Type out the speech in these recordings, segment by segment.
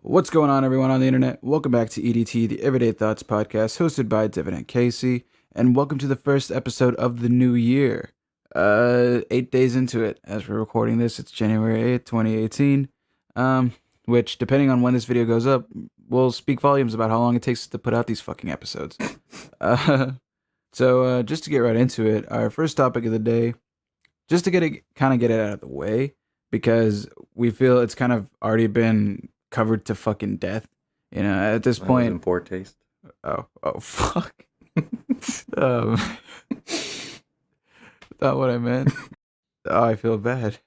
What's going on, everyone on the internet? Welcome back to EDT, the Everyday Thoughts podcast, hosted by Devin and Casey, and welcome to the first episode of the new year. 8 days into it, as we're recording this, it's January 8th, 2018, which, depending on when this video goes up, will speak volumes about how long it takes to put out these fucking episodes. So just to get right into it, our first topic of the day, just to get it out of the way, because we feel it's kind of already been covered to fucking death. You know, at this That was in point. poor taste. Oh, fuck. um, Not what I meant. Oh, I feel bad.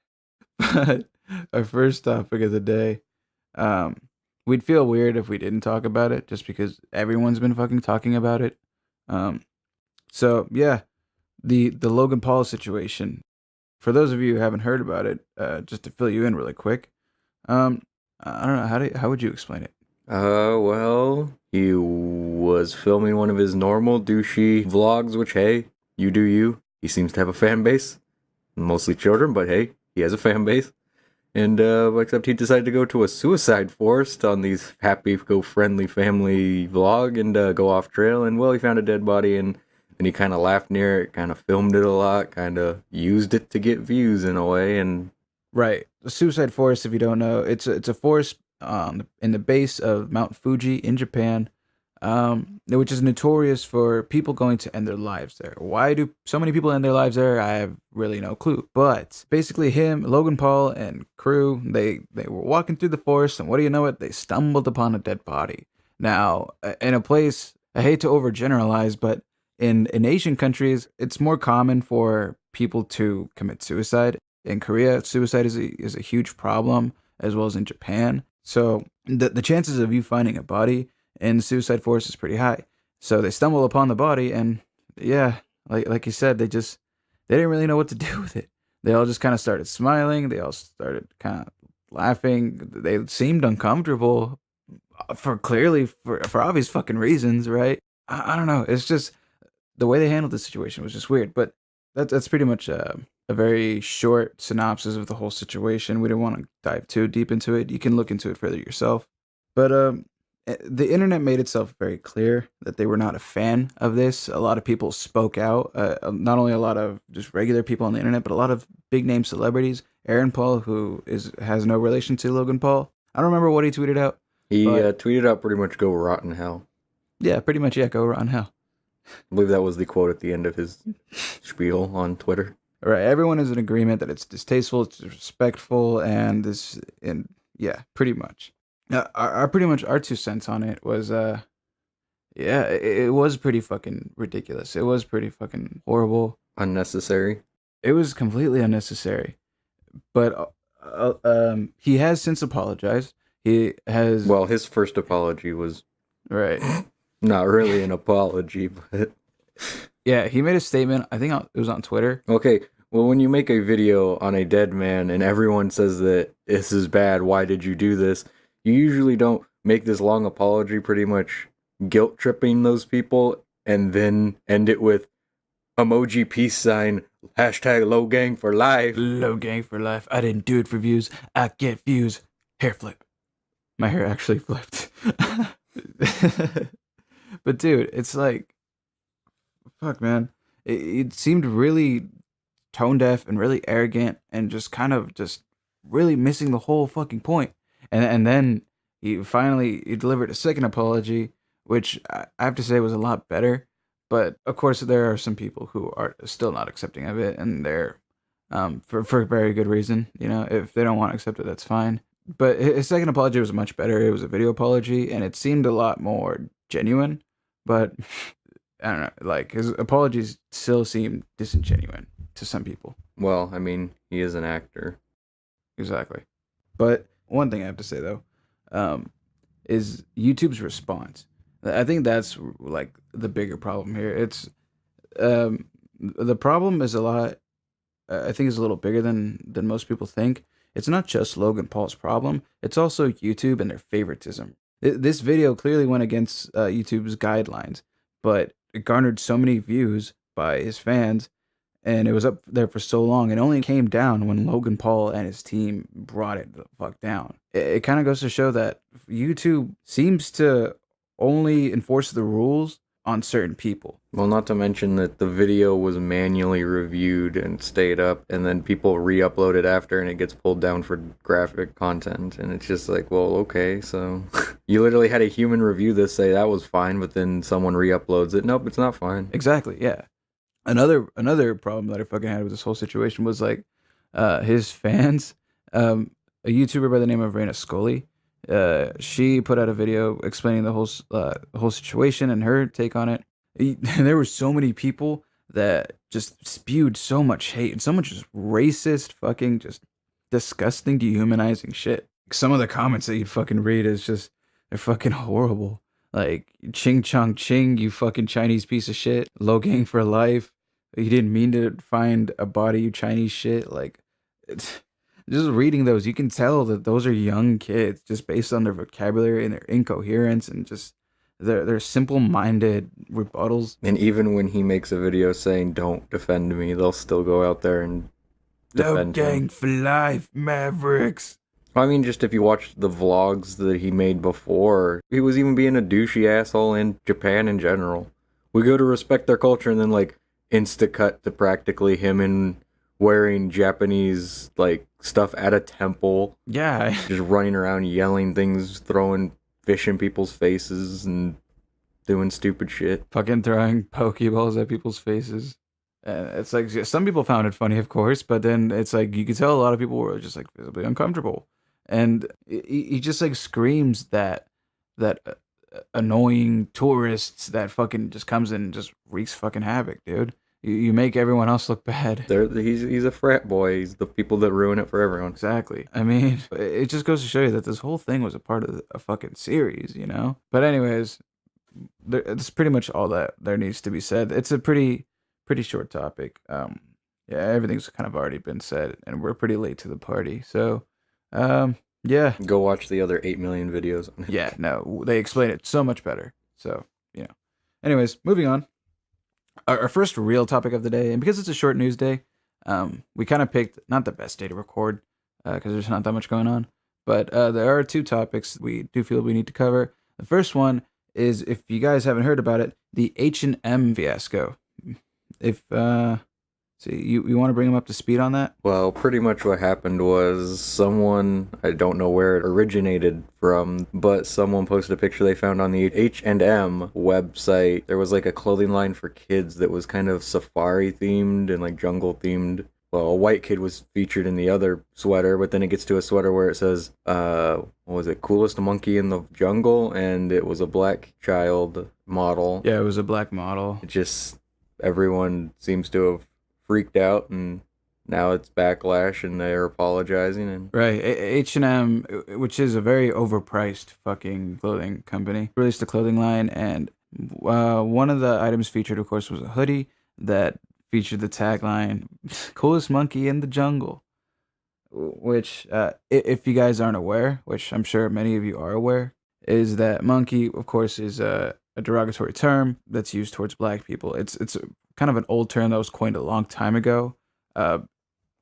But our first topic of the day, we'd feel weird if we didn't talk about it, just because everyone's been fucking talking about it. So yeah, the Logan Paul situation. For those of you who haven't heard about it, just to fill you in really quick, I don't know, how would you explain it? Well, he was filming one of his normal douchey vlogs, which, hey, you do you. He seems to have a fan base. Mostly children, but hey, he has a fan base. And, except he decided to go to a suicide forest on these happy-go-friendly family vlog and, go off trail. And, well, he found a dead body and he kind of laughed near it, kind of filmed it a lot, kind of used it to get views in a way, and Right. The Suicide Forest, if you don't know, it's a forest in the base of Mount Fuji in Japan, which is notorious for people going to end their lives there. Why do so many people end their lives there? I have really no clue. But basically, Logan Paul, and crew, they were walking through the forest, and what do you know it? They stumbled upon a dead body. Now, in a place, I hate to overgeneralize, but in Asian countries, it's more common for people to commit suicide. In Korea, suicide is a huge problem, as well as in Japan. So the chances of you finding a body in the suicide forest is pretty high. So they stumble upon the body, and yeah, like you said, they didn't really know what to do with it. They all just kind of started smiling. They all started kind of laughing. They seemed uncomfortable for obvious fucking reasons, right? I don't know. It's just the way they handled the situation was just weird. But that's pretty much a very short synopsis of the whole situation. We don't want to dive too deep into it. You can look into it further yourself. But the internet made itself very clear that they were not a fan of this. A lot of people spoke out. Not only a lot of just regular people on the internet, but a lot of big name celebrities. Aaron Paul, who has no relation to Logan Paul. I don't remember what he tweeted out. he tweeted out pretty much "Go rot in hell." Yeah, pretty much. Yeah, go rot in hell. I believe that was the quote at the end of his spiel on Twitter. Right, everyone is in agreement that it's distasteful, it's disrespectful, and yeah, pretty much. Our 2 cents on it was yeah, it was pretty fucking ridiculous. It was pretty fucking horrible. Unnecessary. It was completely unnecessary. But he has since apologized. He has Well, his first apology was right. not really an apology, but Yeah, he made a statement. I think it was on Twitter. okay. Well, when you make a video on a dead man and everyone says that this is bad, why did you do this? You usually don't make this long apology, pretty much guilt tripping those people, and then end it with emoji peace sign, hashtag low gang for life. Low gang for life. I didn't do it for views. I get views. Hair flip. My hair actually flipped. But dude, it's like, fuck, man. It seemed really tone deaf and really arrogant and just kind of just really missing the whole fucking point. And then he delivered a second apology, which I have to say was a lot better. But of course, there are some people who are still not accepting of it, and they're for very good reason. You know, if they don't want to accept it, that's fine. But his second apology was much better. It was a video apology, and it seemed a lot more genuine. But I don't know, like his apologies still seem disingenuine to some people. Well, I mean, he is an actor. Exactly. But one thing I have to say though, is YouTube's response. I think that's like the bigger problem here. It's the problem is a lot. I think is a little bigger than most people think. It's not just Logan Paul's problem. It's also YouTube and their favoritism. This video clearly went against YouTube's guidelines, but it garnered so many views by his fans, and it was up there for so long. It only came down when Logan Paul and his team brought it the fuck down. It kind of goes to show that YouTube seems to only enforce the rules on certain people. Well, not to mention that the video was manually reviewed and stayed up, and then people re-upload it after, and it gets pulled down for graphic content, and it's just like, well, okay, so you literally had a human review this, say that was fine, but then someone re-uploads it. Nope, it's not fine. Exactly, yeah. Another problem that I fucking had with this whole situation was like his fans. A YouTuber by the name of Raina Scully. She put out a video explaining the whole situation and her take on it. There were so many people that just spewed so much hate and so much just racist, fucking just disgusting, dehumanizing shit. Some of the comments that you fucking read is just they're fucking horrible. Like Ching Chong Ching, you fucking Chinese piece of shit. Low gang for life. You didn't mean to find a body, you Chinese shit. Like it's just reading those, you can tell that those are young kids just based on their vocabulary and their incoherence and just their simple-minded rebuttals. And even when he makes a video saying "Don't defend me," they'll still go out there and Low defend gang him. for life, Mavericks. I mean, just if you watch the vlogs that he made before, he was even being a douchey asshole in Japan in general. We go to respect their culture, and then like insta cut to practically him in wearing Japanese like stuff at a temple, Yeah, just running around yelling things, throwing fish in people's faces, and doing stupid shit. fucking throwing pokeballs at people's faces. And it's like some people found it funny, of course, but then it's like you could tell a lot of people were just like visibly uncomfortable. And he just like screams that annoying tourists that fucking just comes in and just wreaks fucking havoc, dude. You make everyone else look bad. He's a frat boy. He's the people that ruin it for everyone. Exactly. I mean, it just goes to show you that this whole thing was a part of a fucking series, you know? But anyways, that's pretty much all that there needs to be said. It's a pretty short topic. Yeah, everything's kind of already been said, and we're pretty late to the party. So, yeah. Go watch the other 8 million videos on it. Yeah, no, they explain it so much better. So, you know. Anyways, moving on. Our first real topic of the day, and because it's a short news day, we kind of picked not the best day to record because there's not that much going on. But there are two topics we do feel we need to cover. The first one is, if you guys haven't heard about it, the H&M fiasco. If so, you want to bring them up to speed on that? Well, pretty much what happened was someone, I don't know where it originated from, but someone posted a picture they found on the H&M website. There was like a clothing line for kids that was kind of safari themed and like jungle themed. Well, a white kid was featured in the other sweater, but then it gets to a sweater where it says, what was it, coolest monkey in the jungle? And it was a black child model. Yeah, it was a black model. It just, everyone seems to have freaked out, and now it's backlash, and they're apologizing. And Right, H&M, which is a very overpriced fucking clothing company, released a clothing line, and one of the items featured, of course, was a hoodie that featured the tagline, coolest monkey in the jungle, which, if you guys aren't aware, which I'm sure many of you are aware, is that monkey, of course, is a derogatory term that's used towards black people. It's kind of an old term that was coined a long time ago.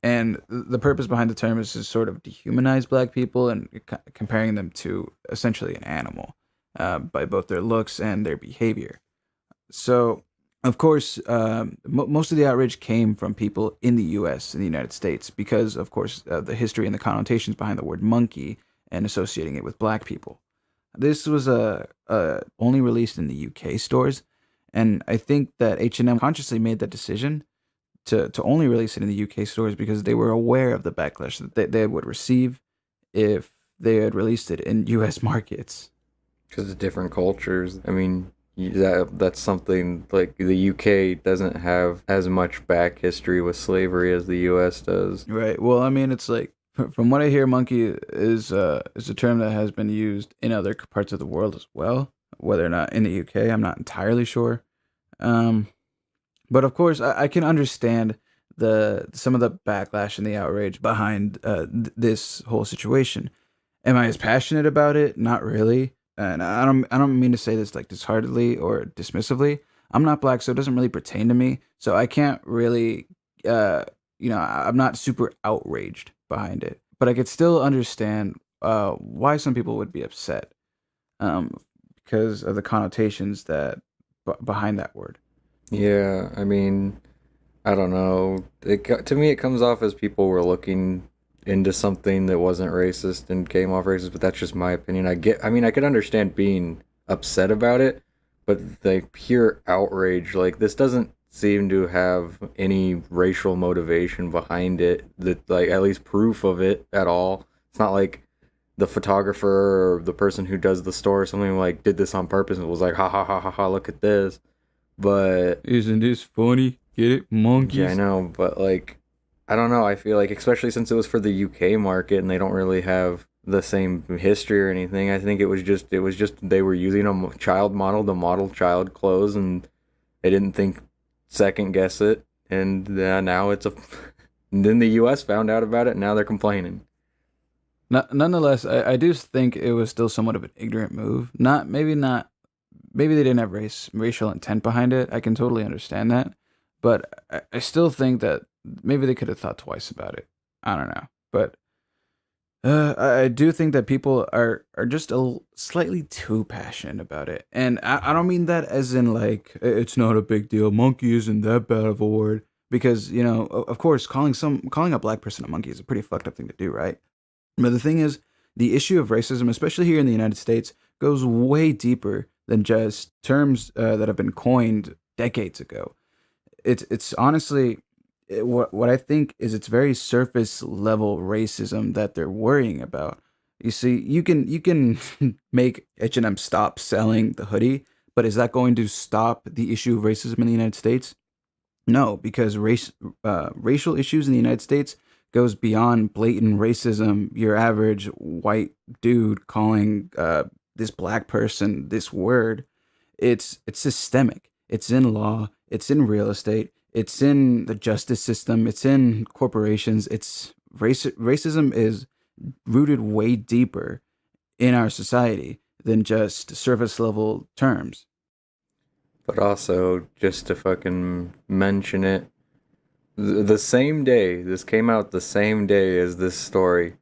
And the purpose behind the term is to sort of dehumanize black people and comparing them to essentially an animal by both their looks and their behavior. So, of course, most of the outrage came from people in the U.S., in the United States, because, of course, the history and the connotations behind the word monkey and associating it with black people. This was only released in the UK stores, and I think that H&M consciously made that decision to only release it in the UK stores because they were aware of the backlash that they would receive if they had released it in US markets. because of different cultures. I mean, that's something like the UK doesn't have as much back history with slavery as the US does. Right. Well, I mean, it's like, from what I hear, monkey is a term that has been used in other parts of the world as well. Whether or not in the UK, I'm not entirely sure. But of course, I can understand some of the backlash and the outrage behind this whole situation. Am I as passionate about it? Not really. And I don't mean to say this like disheartedly or dismissively. I'm not black, so it doesn't really pertain to me. So I can't really, I'm not super outraged behind it. But I could still understand why some people would be upset. um, because of the connotations that behind that word. Yeah, I mean, I don't know. To me, it comes off as people were looking into something that wasn't racist and came off racist, but that's just my opinion. I mean, I could understand being upset about it, but the pure outrage, like, this doesn't seem to have any racial motivation behind it, that, like, at least proof of it at all. It's not like the photographer or the person who does the store or something, like, did this on purpose and was like, ha ha ha ha ha, look at this. But Isn't this funny? Get it, yeah, I monkeys? know, but like, I don't know. I feel like, especially since it was for the UK market and they don't really have the same history or anything. I think it was just they were using a child model to model child clothes, and they didn't think second guess it, and now it's a. And then the US found out about it, and now they're complaining. Nonetheless, I do think it was still somewhat of an ignorant move. Not maybe they didn't have racial intent behind it. I can totally understand that, but I still think that maybe they could have thought twice about it. I don't know, but I do think that people are just slightly too passionate about it, and I don't mean that as in like it's not a big deal. Monkey isn't that bad of a word because of course calling a black person a monkey is a pretty fucked up thing to do, right? But the thing is, the issue of racism, especially here in the United States, goes way deeper than just terms that have been coined decades ago. It's honestly what I think is it's very surface level racism that they're worrying about. You see, you can make H&M stop selling the hoodie, but is that going to stop the issue of racism in the United States? No, because racial issues in the United States goes beyond blatant racism. Your average white dude calling this black person this word, it's systemic. It's in law. It's in real estate. It's in the justice system. It's in corporations. Racism is rooted way deeper in our society than just surface level terms. But also, just to fucking mention it, the same day this came out, the same day as this story,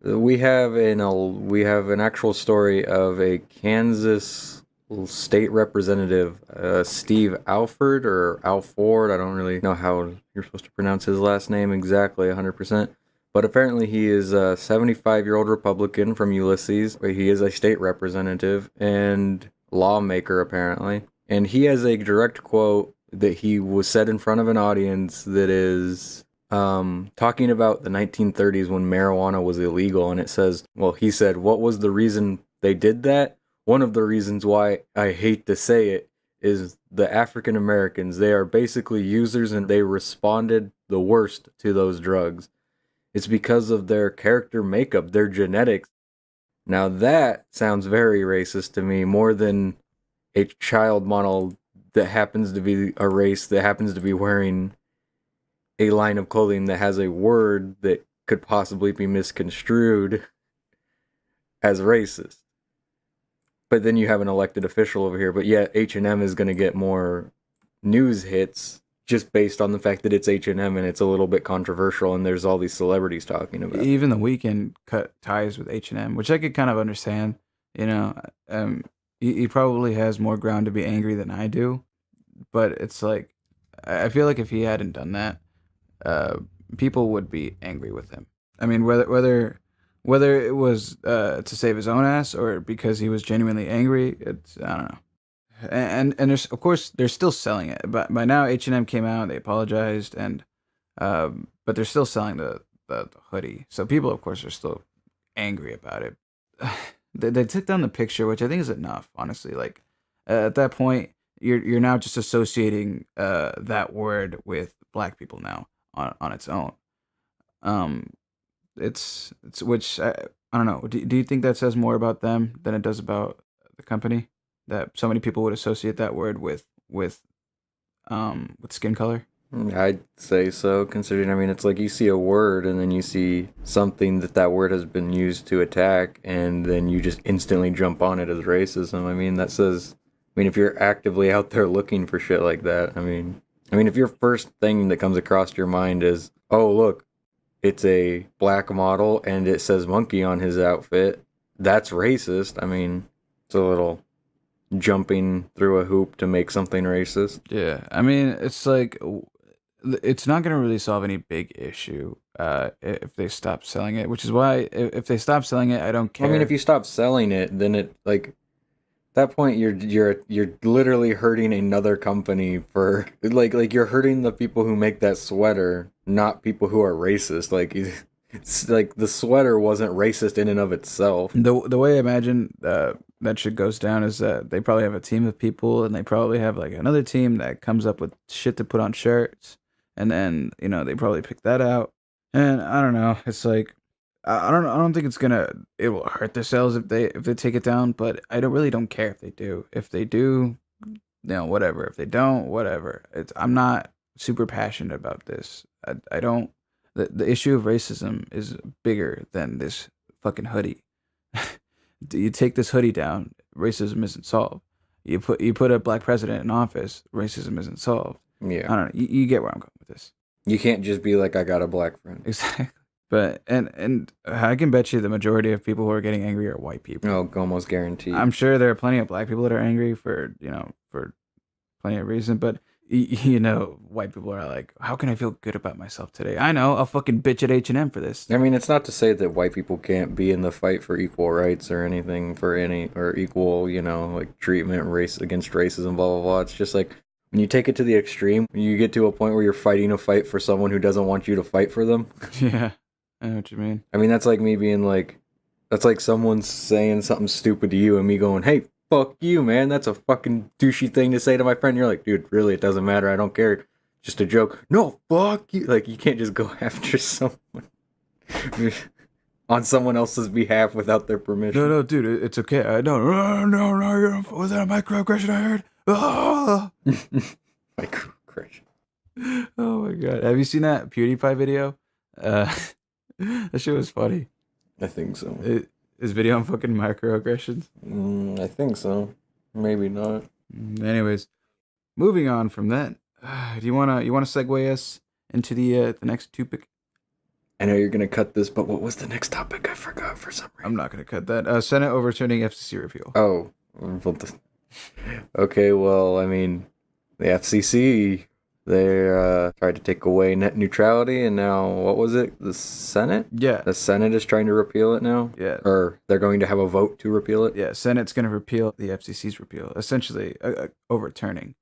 we have an actual story of a Kansas state representative, Steve Alford or Alford. I don't really know how you're supposed to pronounce his last name exactly 100%. But apparently he is a 75-year-old Republican from Ulysses. He is a state representative and lawmaker, apparently. And he has a direct quote that he was said in front of an audience that is talking about the 1930s when marijuana was illegal. And it says, well, he said, what was the reason they did that? One of the reasons why I hate to say it is the African Americans. They are basically users and they responded the worst to those drugs. It's because of their character makeup, their genetics. Now that sounds very racist to me, more than a child model that happens to be a race that happens to be wearing a line of clothing that has a word that could possibly be misconstrued as racist. But then you have an elected official over here, but yet H&M is going to get more news hits just based on the fact that it's H&M and it's a little bit controversial and there's all these celebrities talking about it. Even the weekend cut ties with H&M, which I could kind of understand. You know, he probably has more ground to be angry than I do, but it's like I feel like if he hadn't done that, uh, people would be angry with him. I mean, whether it was to save his own ass or because he was genuinely angry, it's I don't know. And there's of course they're still selling it, but by now H&M came out, they apologized, and but they're still selling the hoodie. So people, of course, are still angry about it. They took down the picture, which I think is enough, honestly. Like at that point, you're now just associating that word with black people now on its own. Um, it's which I don't know. Do you think that says more about them than it does about the company? That so many people would associate that word with skin color. I'd say so, considering, I mean, it's like you see a word and then you see something that word has been used to attack, and then you just instantly jump on it as racism. I mean, that says, I mean, if you're actively out there looking for shit like that, I mean, if your first thing that comes across your mind is, oh, look, it's a black model and it says monkey on his outfit, that's racist. I mean, It's a little jumping through a hoop to make something racist. Yeah, I mean, it's like it's not gonna really solve any big issue if they stop selling it. Which is why if they stop selling it, I don't care. I mean, if you stop selling it, then it like at that point you're literally hurting another company for like you're hurting the people who make that sweater, not people who are racist. Like it's like the sweater wasn't racist in and of itself. The way I imagine that shit goes down is that they probably have a team of people, and they probably have like another team that comes up with shit to put on shirts, and then they probably pick that out. And I don't know. It's like I don't think it will hurt their sales if they take it down, but I don't care if they do. If they do, whatever. If they don't, whatever. I'm not super passionate about this. I don't. The issue of racism is bigger than this fucking hoodie. Do you take this hoodie down, racism isn't solved. You put a black president in office, racism isn't solved. Yeah, I don't know. You get where I'm going with this. you can't just be like, I got a black friend. Exactly. But and I can bet you the majority of people who are getting angry are white people. Oh, almost guaranteed. I'm sure there are plenty of black people that are angry for plenty of reason, but white people are like, how can I feel good about myself today? I know, I'll fucking bitch at H&M for this. I mean, it's not to say that white people can't be in the fight for equal rights or anything or equal, like treatment, race against racism, blah, blah, blah. It's just like when you take it to the extreme, when you get to a point where you're fighting a fight for someone who doesn't want you to fight for them. Yeah, I know what you mean. I mean, that's like me being like, that's like someone saying something stupid to you and me going, hey, fuck you, man. That's a fucking douchey thing to say to my friend. You're like, dude, really, it doesn't matter. I don't care. Just a joke. No, fuck you. Like, you can't just go after someone on someone else's behalf without their permission. No, dude, it's okay. I don't. No. Was that a microaggression I heard? Ah! Microaggression. Oh my god. Have you seen that PewDiePie video? That shit was funny. I think so. Is video on fucking microaggressions? I think so. Maybe not. Anyways, moving on from that, do you wanna segue us into the next topic? I know you're gonna cut this, but what was the next topic? I forgot for some reason. I'm not gonna cut that. Senate overturning FCC repeal. Oh, okay. Well, I mean, the FCC. They tried to take away net neutrality, and now, what was it? The Senate? Yeah. The Senate is trying to repeal it now? Yeah. Or they're going to have a vote to repeal it? Yeah, Senate's going to repeal the FCC's repeal, essentially overturning.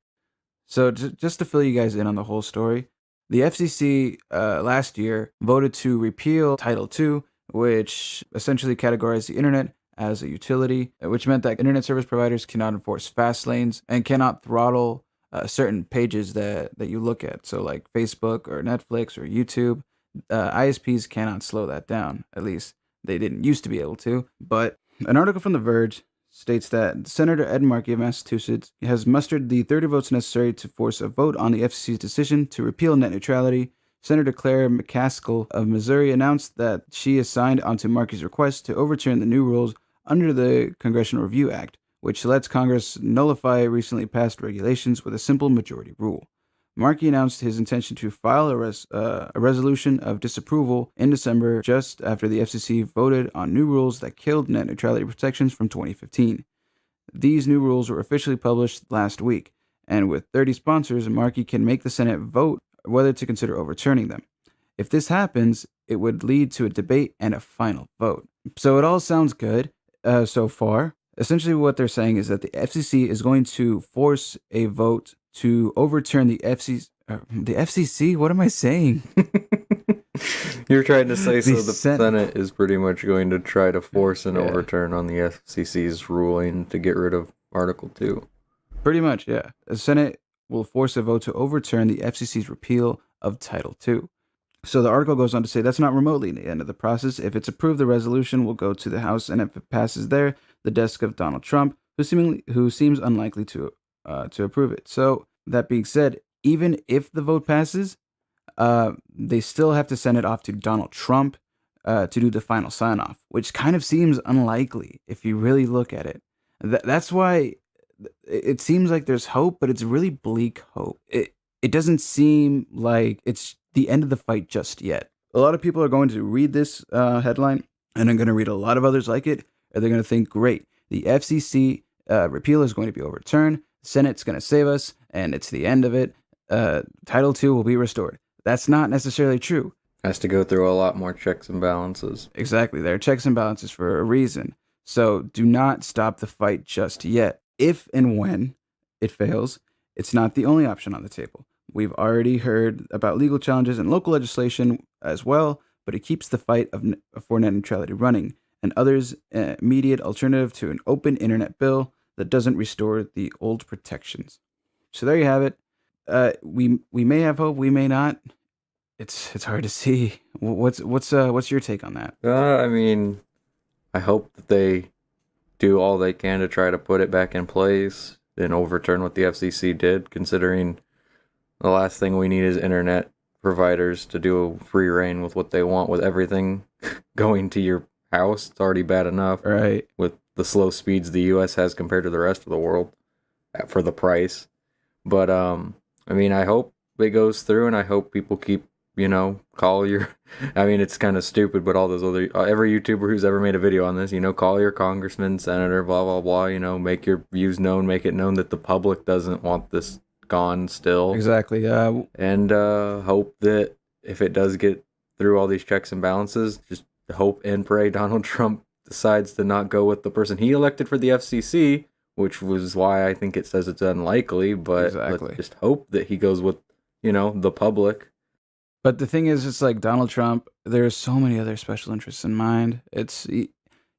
So just to fill you guys in on the whole story, the FCC last year voted to repeal Title II, which essentially categorized the internet as a utility, which meant that internet service providers cannot enforce fast lanes and cannot throttle certain pages that you look at. So like Facebook or Netflix or YouTube, ISPs cannot slow that down. At least they didn't used to be able to. But an article from The Verge states that Senator Ed Markey of Massachusetts has mustered the 30 votes necessary to force a vote on the FCC's decision to repeal net neutrality. Senator Claire McCaskill of Missouri announced that she has signed onto Markey's request to overturn the new rules under the Congressional Review Act, which lets Congress nullify recently passed regulations with a simple majority rule. Markey announced his intention to file a resolution of disapproval in December, just after the FCC voted on new rules that killed net neutrality protections from 2015. These new rules were officially published last week, and with 30 sponsors, Markey can make the Senate vote whether to consider overturning them. If this happens, it would lead to a debate and a final vote. So it all sounds good so far. Essentially, what they're saying is that the FCC is going to force a vote to overturn the FCC. The FCC? What am I saying? You're trying to say The so the Senate is pretty much going to try to force an overturn on the FCC's ruling to get rid of Article 2. Pretty much, yeah. The Senate will force a vote to overturn the FCC's repeal of Title II. So the article goes on to say that's not remotely the end of the process. If it's approved, the resolution will go to the House, and if it passes there, the desk of Donald Trump, who seems unlikely to approve it. So that being said, even if the vote passes, they still have to send it off to Donald Trump to do the final sign off, which kind of seems unlikely if you really look at it. That's why it seems like there's hope, but it's really bleak hope. It doesn't seem like it's the end of the fight just yet. A lot of people are going to read this headline, and I'm going to read a lot of others like it, and they're going to think, great, the FCC repeal is going to be overturned. The Senate's going to save us, and it's the end of it. Title II will be restored. That's not necessarily true. Has to go through a lot more checks and balances. Exactly. There are checks and balances for a reason. So do not stop the fight just yet. If and when it fails, it's not the only option on the table. We've already heard about legal challenges and local legislation as well, but it keeps the fight for net neutrality running, and others' immediate alternative to an open internet bill that doesn't restore the old protections. So there you have it. We may have hope, we may not. It's hard to see. What's your take on that? I mean, I hope that they do all they can to try to put it back in place and overturn what the FCC did, considering the last thing we need is internet providers to do free reign with what they want, with everything going to your house. It's already bad enough, right, with the slow speeds the US has compared to the rest of the world for the price. But I mean, I hope it goes through, and I hope people keep, call your, I mean, it's kind of stupid, but all those other, every YouTuber who's ever made a video on this, call your congressman, senator, blah, blah, blah, make your views known, make it known that the public doesn't want this gone still. Exactly, yeah. And hope that if it does get through all these checks and balances, just hope and pray Donald Trump decides to not go with the person he elected for the FCC, which was why I think it says it's unlikely, but exactly. Let's just hope that he goes with, the public. But the thing is, it's like Donald Trump, there's so many other special interests in mind.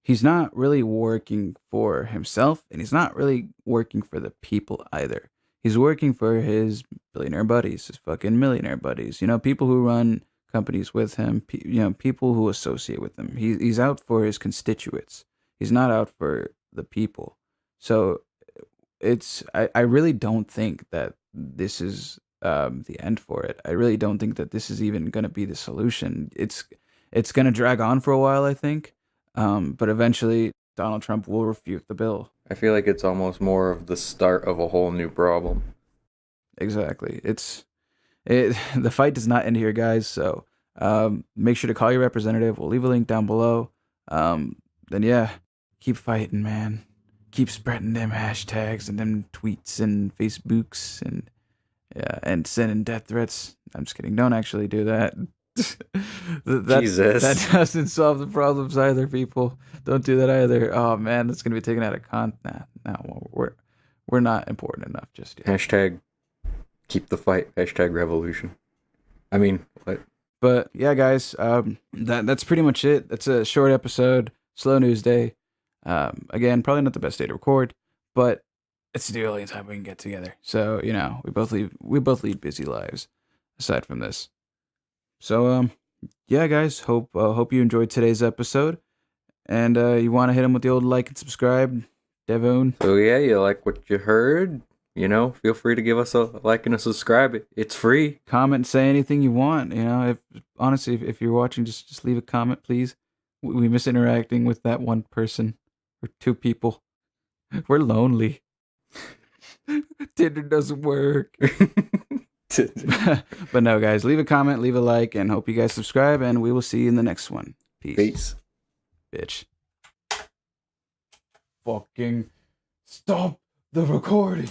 He's not really working for himself, and he's not really working for the people either. He's working for his billionaire buddies, his fucking millionaire buddies, people who run companies with him, people who associate with him. He's out for his constituents. He's not out for the people. So I really don't think that this is the end for it. I really don't think that this is even going to be the solution. It's going to drag on for a while, I think. But eventually Donald Trump will refute the bill. I feel like it's almost more of the start of a whole new problem. Exactly. The fight does not end here, guys. So make sure to call your representative. We'll leave a link down below. Then yeah, keep fighting, man. Keep spreading them hashtags and them tweets and Facebooks and sending death threats. I'm just kidding. Don't actually do that. Jesus. That doesn't solve the problems either, people. Don't do that either. Oh man, that's gonna be taken out of context. No, we're not important enough just yet. Hashtag keep the fight. Hashtag revolution. I mean, what? But yeah, guys, that's pretty much it. That's a short episode. Slow news day. Again, probably not the best day to record, but it's the only time we can get together. So we both lead busy lives. Aside from this, so yeah, guys, hope you enjoyed today's episode, and you want to hit them with the old like and subscribe, Devon. So yeah, you like what you heard? Feel free to give us a like and a subscribe. It's free. Comment, say anything you want. If you're watching, just leave a comment, please. We miss interacting with that one person or two people. We're lonely. Tinder doesn't work. But no, guys, leave a comment, leave a like, and hope you guys subscribe, and we will see you in the next one. Peace. Bitch. Fucking stop the recording.